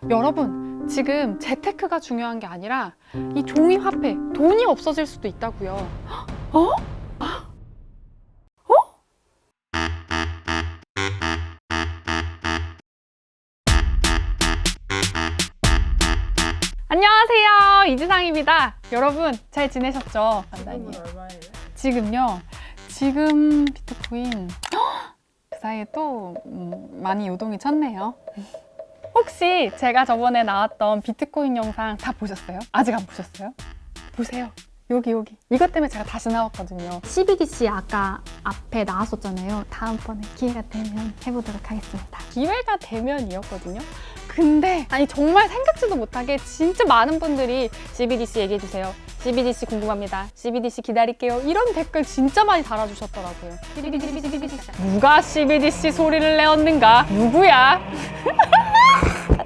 여러분, 지금 재테크가 중요한 게 아니라 이 종이 화폐, 돈이 없어질 수도 있다고요. 어? 안녕하세요, 이지상입니다. 여러분 잘 지내셨죠? 지금은 얼마예요? 지금요? 지금 비트코인 그 사이에 또 많이 요동이 쳤네요. 혹시 제가 저번에 나왔던 비트코인 영상 다 보셨어요? 아직 안 보셨어요? 보세요. 여기 이것 때문에 제가 다시 나왔거든요. CBDC 아까 앞에 나왔었잖아요. 다음번에 기회가 되면 해보도록 하겠습니다. 기회가 되면이었거든요. 근데 아니 정말 생각지도 못하게 진짜 많은 분들이 CBDC 얘기해주세요. CBDC 궁금합니다. CBDC 기다릴게요. 이런 댓글 진짜 많이 달아주셨더라고요. 누가 CBDC 소리를 내었는가? 누구야?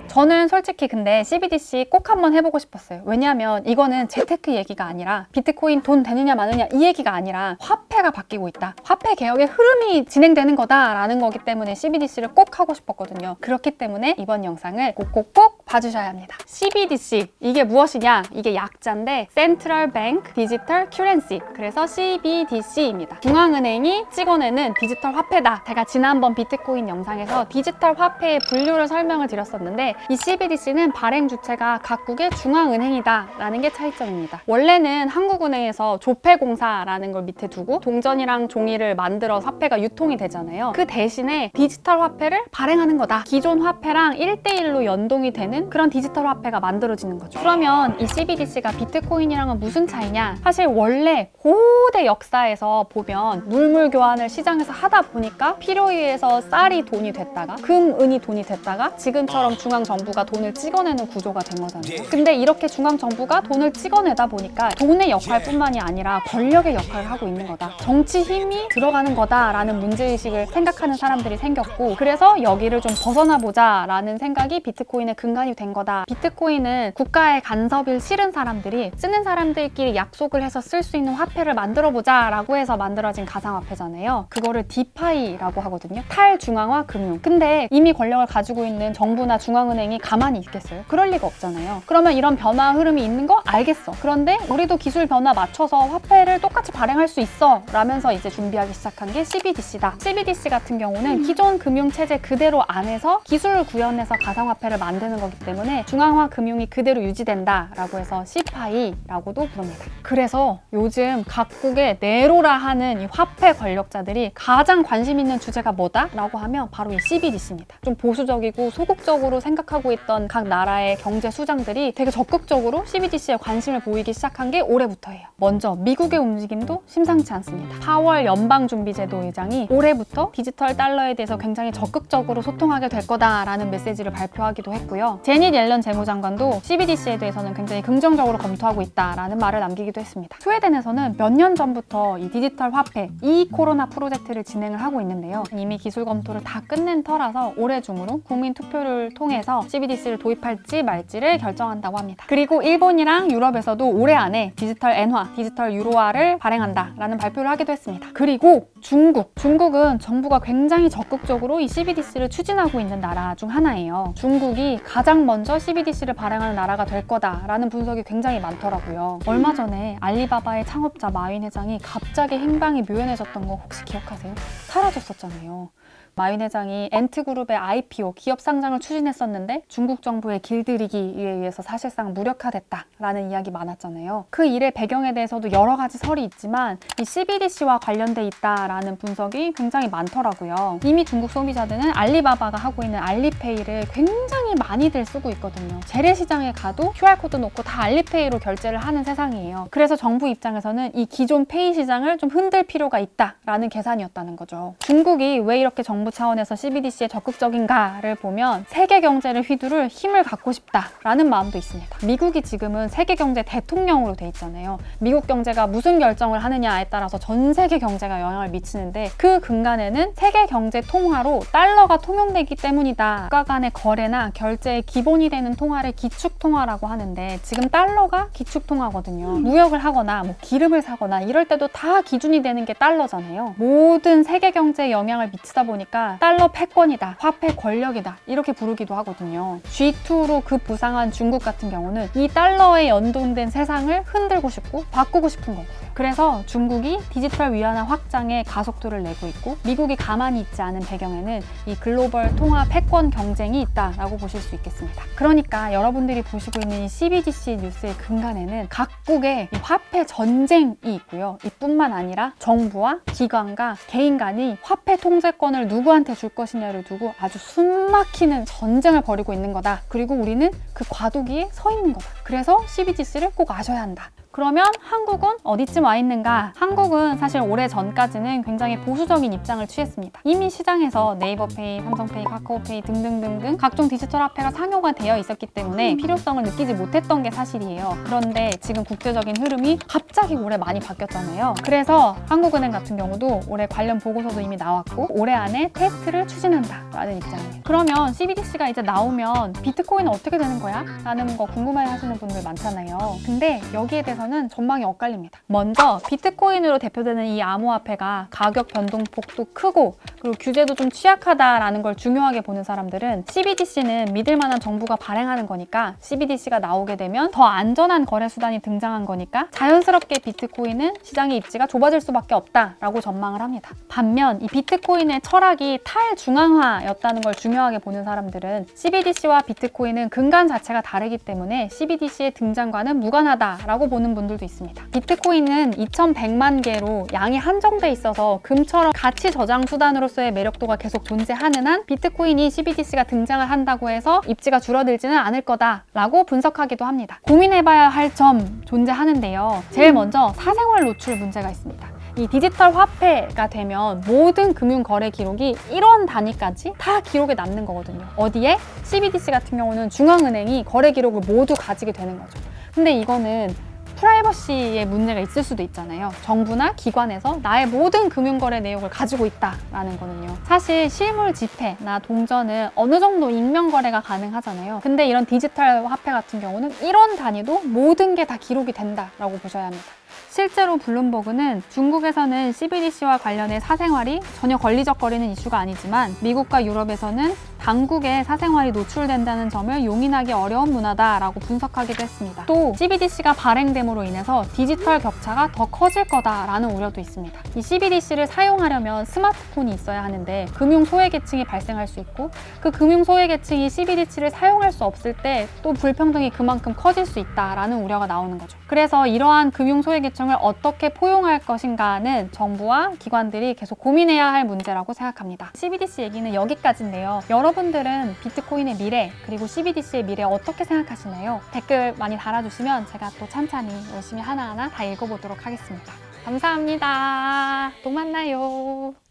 저는 솔직히 근데 CBDC 꼭 한번 해보고 싶었어요. 왜냐하면 이거는 재테크 얘기가 아니라 비트코인 돈 되느냐 마느냐 이 얘기가 아니라 화폐가 바뀌고 있다. 화폐 개혁의 흐름이 진행되는 거다라는 거기 때문에 CBDC를 꼭 하고 싶었거든요. 그렇기 때문에 이번 영상을 꼭꼭꼭 봐주셔야 합니다. CBDC, 이게 무엇이냐? 이게 약자인데 Central Bank Digital Currency, 그래서 CBDC입니다. 중앙은행이 찍어내는 디지털 화폐다. 제가 지난번 비트코인 영상에서 디지털 화폐의 분류를 설명을 드렸었는데 이 CBDC는 발행 주체가 각국의 중앙은행이다 라는 게 차이점입니다. 원래는 한국은행에서 조폐공사라는 걸 밑에 두고 동전이랑 종이를 만들어 화폐가 유통이 되잖아요. 그 대신에 디지털 화폐를 발행하는 거다. 기존 화폐랑 1대1로 연동이 되는 그런 디지털 화폐가 만들어지는 거죠. 그러면 이 CBDC가 비트코인이랑은 무슨 차이냐? 사실 원래 고대 역사에서 보면 물물 교환을 시장에서 하다 보니까 필요에 의해서 쌀이 돈이 됐다가 금, 은이 돈이 됐다가 지금처럼 중앙정부가 돈을 찍어내는 구조가 된 거잖아요. 근데 이렇게 중앙정부가 돈을 찍어내다 보니까 돈의 역할뿐만이 아니라 권력의 역할을 하고 있는 거다. 정치 힘이 들어가는 거다라는 문제의식을 생각하는 사람들이 생겼고, 그래서 여기를 좀 벗어나 보자라는 생각이 비트코인의 근간이 된 거다. 비트코인은 국가의 간섭을 싫은 사람들이 쓰는 사람들끼리 약속을 해서 쓸 수 있는 화폐를 만들어 보자라고 해서 만들어진 가상화폐잖아요. 그거를 디파이라고 하거든요. 탈중앙화 금융. 근데 이미 권력을 가지고 있는 정부나 중앙은행이 가만히 있겠어요? 그럴 리가 없잖아요. 그러면 이런 변화 흐름이 있는 거 알겠어. 그런데 우리도 기술 변화 맞춰서 화폐를 똑같이 발행할 수 있어 라면서 이제 준비하기 시작한 게 CBDC다. CBDC 같은 경우는 기존 금융체제 그대로 안에서 기술을 구현해서 가상화폐를 만드는 거기 때문에 중앙화 금융이 그대로 유지된다 라고 해서 CPI라고도 부릅니다. 그래서 요즘 각국의 네로라 하는 이 화폐 권력자들이 가장 관심 있는 주제가 뭐다? 라고 하면 바로 이 CBDC입니다. 좀 보수적이고 소극적으로 생각하고 있던 각 나라의 경제 수장들이 되게 적극적으로 CBDC에 관심을 보이기 시작한 게 올해부터예요. 먼저 미국의 움직임도 심상치 않습니다. 파월 연방준비제도 의장이 올해부터 디지털 달러에 대해서 굉장히 적극적으로 소통하게 될 거다라는 메시지를 발표하기도 했고요. 제닛 옐런 재무장관도 CBDC에 대해서는 굉장히 긍정적으로 검토하고 있다라는 말을 남기기도 했습니다. 스웨덴에서는 몇 년 전부터 이 디지털 화폐 e-코로나 프로젝트를 진행을 하고 있는데요. 이미 기술 검토를 다 끝낸 터라서 올해 중으로 국민 투표를 통해서 CBDC를 도입할지 말지를 결정한다고 합니다. 그리고 일본이랑 유럽에서도 올해 안에 디지털 엔화, 디지털 유로화를 발행한다라는 발표를 하기도 했습니다. 그리고 중국은 정부가 굉장히 적극적으로 이 CBDC를 추진하고 있는 나라 중 하나예요. 중국이 가장 먼저 CBDC를 발행하는 나라가 될 거다라는 분석이 굉장히 많더라고요. 얼마 전에 알리바바의 창업자 마윈 회장이 갑자기 행방이 묘연해졌던 거 혹시 기억하세요? 사라졌었잖아요. 마윈 회장이 엔트그룹의 IPO, 기업 상장을 추진했었는데 중국 정부의 길들이기에 의해서 사실상 무력화됐다라는 이야기 많았잖아요. 그 일의 배경에 대해서도 여러 가지 설이 있지만 이 CBDC와 관련돼 있다라는 분석이 굉장히 많더라고요. 이미 중국 소비자들은 알리바바가 하고 있는 알리페이를 굉장히 많이들 쓰고 있거든요. 재래시장에 가도 QR코드 놓고 다 알리페이로 결제를 하는 세상이에요. 그래서 정부 입장에서는 이 기존 페이 시장을 좀 흔들 필요가 있다라는 계산이었다는 거죠. 중국이 왜 이렇게 정부 차원에서 CBDC에 적극적인가를 보면 세계 경제를 휘두를 힘을 갖고 싶다라는 마음도 있습니다. 미국이 지금은 세계 경제 대통령으로 돼 있잖아요. 미국 경제가 무슨 결정을 하느냐에 따라서 전 세계 경제가 영향을 미치는데 그 근간에는 세계 경제 통화로 달러가 통용되기 때문이다. 국가 간의 거래나 결제의 기본이 되는 통화를 기축통화라고 하는데 지금 달러가 기축통화거든요. 무역을 하거나 뭐 기름을 사거나 이럴 때도 다 기준이 되는 게 달러잖아요. 모든 세계 경제에 영향을 미치다 보니까 그러니까 달러 패권이다, 화폐 권력이다 이렇게 부르기도 하거든요. G2로 급부상한 중국 같은 경우는 이 달러에 연동된 세상을 흔들고 싶고 바꾸고 싶은 거고요. 그래서 중국이 디지털 위안화 확장에 가속도를 내고 있고 미국이 가만히 있지 않은 배경에는 이 글로벌 통화 패권 경쟁이 있다라고 보실 수 있겠습니다. 그러니까 여러분들이 보시고 있는 이 CBDC 뉴스의 근간에는 각국의 이 화폐 전쟁이 있고요. 이뿐만 아니라 정부와 기관과 개인 간이 화폐 통제권을 누구한테 줄 것이냐를 두고 아주 숨막히는 전쟁을 벌이고 있는 거다. 그리고 우리는 그 과도기에 서 있는 거다. 그래서 CBDC를 꼭 아셔야 한다. 그러면 한국은 어디쯤 와 있는가? 한국은 사실 오래 전까지는 굉장히 보수적인 입장을 취했습니다. 이미 시장에서 네이버페이, 삼성페이, 카카오페이 등등등등 각종 디지털 화폐가 상용화 되어 있었기 때문에 필요성을 느끼지 못했던 게 사실이에요. 그런데 지금 국제적인 흐름이 갑자기 올해 많이 바뀌었잖아요. 그래서 한국은행 같은 경우도 올해 관련 보고서도 이미 나왔고 올해 안에 테스트를 추진한다라는 입장이에요. 그러면 CBDC가 이제 나오면 비트코인은 어떻게 되는 거야? 라는 거 궁금해 하시는 분들 많잖아요. 근데 여기에 대해서 전망이 엇갈립니다. 먼저 비트코인으로 대표되는 이 암호화폐가 가격 변동폭도 크고 그리고 규제도 좀 취약하다라는 걸 중요하게 보는 사람들은 CBDC는 믿을 만한 정부가 발행하는 거니까 CBDC가 나오게 되면 더 안전한 거래 수단이 등장한 거니까 자연스럽게 비트코인은 시장의 입지가 좁아질 수밖에 없다라고 전망을 합니다. 반면 이 비트코인의 철학이 탈중앙화였다는 걸 중요하게 보는 사람들은 CBDC와 비트코인은 근간 자체가 다르기 때문에 CBDC의 등장과는 무관하다라고 보는 분들도 있습니다. 비트코인은 2100만 개로 양이 한정돼 있어서 금처럼 가치 저장 수단으로서의 매력도가 계속 존재하는 한 비트코인이 CBDC가 등장을 한다고 해서 입지가 줄어들지는 않을 거다라고 분석하기도 합니다. 고민해봐야 할 점 존재하는데요. 제일 먼저 사생활 노출 문제가 있습니다. 이 디지털 화폐가 되면 모든 금융 거래 기록이 1원 단위까지 다 기록에 남는 거거든요. 어디에? CBDC 같은 경우는 중앙은행이 거래 기록을 모두 가지게 되는 거죠. 근데 이거는 프라이버시의 문제가 있을 수도 있잖아요. 정부나 기관에서 나의 모든 금융거래 내역을 가지고 있다라는 거는요. 사실 실물 지폐나 동전은 어느 정도 익명 거래가 가능하잖아요. 근데 이런 디지털 화폐 같은 경우는 1원 단위도 모든 게 다 기록이 된다라고 보셔야 합니다. 실제로 블룸버그는 중국에서는 CBDC와 관련해 사생활이 전혀 권리적거리는 이슈가 아니지만 미국과 유럽에서는 당국의 사생활이 노출된다는 점을 용인하기 어려운 문화다라고 분석하기도 했습니다. 또 CBDC가 발행됨으로 인해서 디지털 격차가 더 커질 거다라는 우려도 있습니다. 이 CBDC를 사용하려면 스마트폰이 있어야 하는데 금융 소외계층이 발생할 수 있고 그 금융 소외계층이 CBDC를 사용할 수 없을 때 또 불평등이 그만큼 커질 수 있다라는 우려가 나오는 거죠. 그래서 이러한 금융 소외계층을 어떻게 포용할 것인가는 정부와 기관들이 계속 고민해야 할 문제라고 생각합니다. CBDC 얘기는 여기까지인데요. 여러분들은 비트코인의 미래 그리고 CBDC의 미래 어떻게 생각하시나요? 댓글 많이 달아주시면 제가 또 찬찬히 열심히 하나하나 다 읽어보도록 하겠습니다. 감사합니다. 또 만나요.